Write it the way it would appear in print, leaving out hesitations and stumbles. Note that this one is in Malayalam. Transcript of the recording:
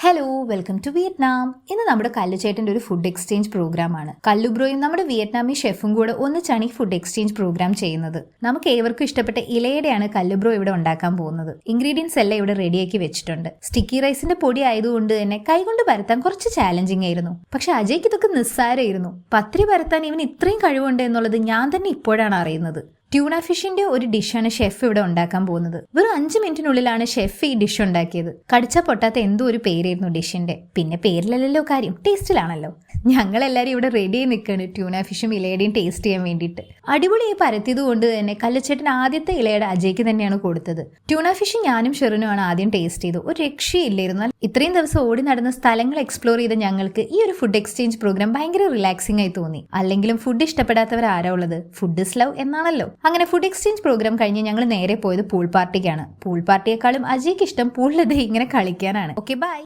Hello, welcome to Vietnam. ഇന്ന് നമ്മുടെ കല്ലുചേട്ടൻ്റെ ഒരു ഫുഡ് എക്സ്ചേഞ്ച് പ്രോഗ്രാമാണ്. കല്ലുബ്രോയും നമ്മുടെ വിയറ്റ്നാമി ഷെഫും കൂടെ ഒന്നിച്ചാണ് ഈ ഫുഡ് എക്സ്ചേഞ്ച് പ്രോഗ്രാം ചെയ്യുന്നത്. നമുക്ക് ഏവർക്കും ഇഷ്ടപ്പെട്ട ഇലയുടെയാണ് കല്ലുബ്രോ ഇവിടെ ഉണ്ടാക്കാൻ പോകുന്നത്. ഇൻഗ്രീഡിയൻസ് എല്ലാം ഇവിടെ റെഡിയാക്കി വെച്ചിട്ടുണ്ട്. സ്റ്റിക്കി റൈസിന്റെ പൊടി ആയതുകൊണ്ട് തന്നെ കൈകൊണ്ട് പരത്താൻ കുറച്ച് ചാലഞ്ചിങ് ആയിരുന്നു. പക്ഷെ അജയ്ക്ക് ഇതൊക്കെ നിസ്സാരമായിരുന്നു. പത്തിരി പരത്താൻ ഇവന് ഇത്രയും കഴിവുണ്ട് എന്നുള്ളത് ഞാൻ തന്നെ ഇപ്പോഴാണ് അറിയുന്നത്. ട്യൂണ ഫിഷിന്റെ ഒരു ഡിഷാണ് ഷെഫ് ഇവിടെ ഉണ്ടാക്കാൻ പോകുന്നത്. വെറും 5 മിനിറ്റിനുള്ളിലാണ് ഷെഫ് ഈ ഡിഷ് ഉണ്ടാക്കിയത്. കടിച്ച പൊട്ടാത്ത എന്തോ ഒരു പേരായിരുന്നു ഡിഷിന്റെ. പിന്നെ പേരിലല്ലല്ലോ കാര്യം, ടേസ്റ്റിലാണല്ലോ. ഞങ്ങളെല്ലാവരും ഇവിടെ റെഡി ആയി നിൽക്കുകയാണ് ട്യൂണ ഫിഷും ഇലയുടെയും ടേസ്റ്റ് ചെയ്യാൻ വേണ്ടിയിട്ട്. അടിപൊളിയായി പരത്തിയത് കൊണ്ട് തന്നെ കല്ലുച്ചേട്ടൻ ആദ്യത്തെ ഇലയുടെ അജയ്ക്ക് തന്നെയാണ് കൊടുത്തത്. ട്യൂണ ഫിഷ് ഞാനും ഷെറിനുമാണ് ആദ്യം ടേസ്റ്റ് ചെയ്തു. ഒരു രക്ഷയില്ലായിരുന്നു. ഇത്രയും ദിവസം ഓടി നടന്ന സ്ഥലങ്ങൾ എക്സ്പ്ലോർ ചെയ്ത ഞങ്ങൾക്ക് ഈ ഒരു ഫുഡ് എക്സ്ചേഞ്ച് പ്രോഗ്രാം ഭയങ്കര റിലാക്സിംഗ് ആയി തോന്നി. അല്ലെങ്കിലും ഫുഡ് ഇഷ്ടപ്പെടാത്തവർ ആരാ ഉള്ളത്? ഫുഡ് ഇസ് ലവ് എന്നാണല്ലോ. അങ്ങനെ ഫുഡ് എക്സ്ചേഞ്ച് പ്രോഗ്രാം കഴിഞ്ഞ് ഞങ്ങൾ നേരെ പോയത് പൂൾ പാർട്ടിക്കാണ്. പൂൾ പാർട്ടിയെക്കാളും അജയ്ക്ക് ഇഷ്ടം പൂളിലത് ഇങ്ങനെ കളിക്കാനാണ്. Okay, by.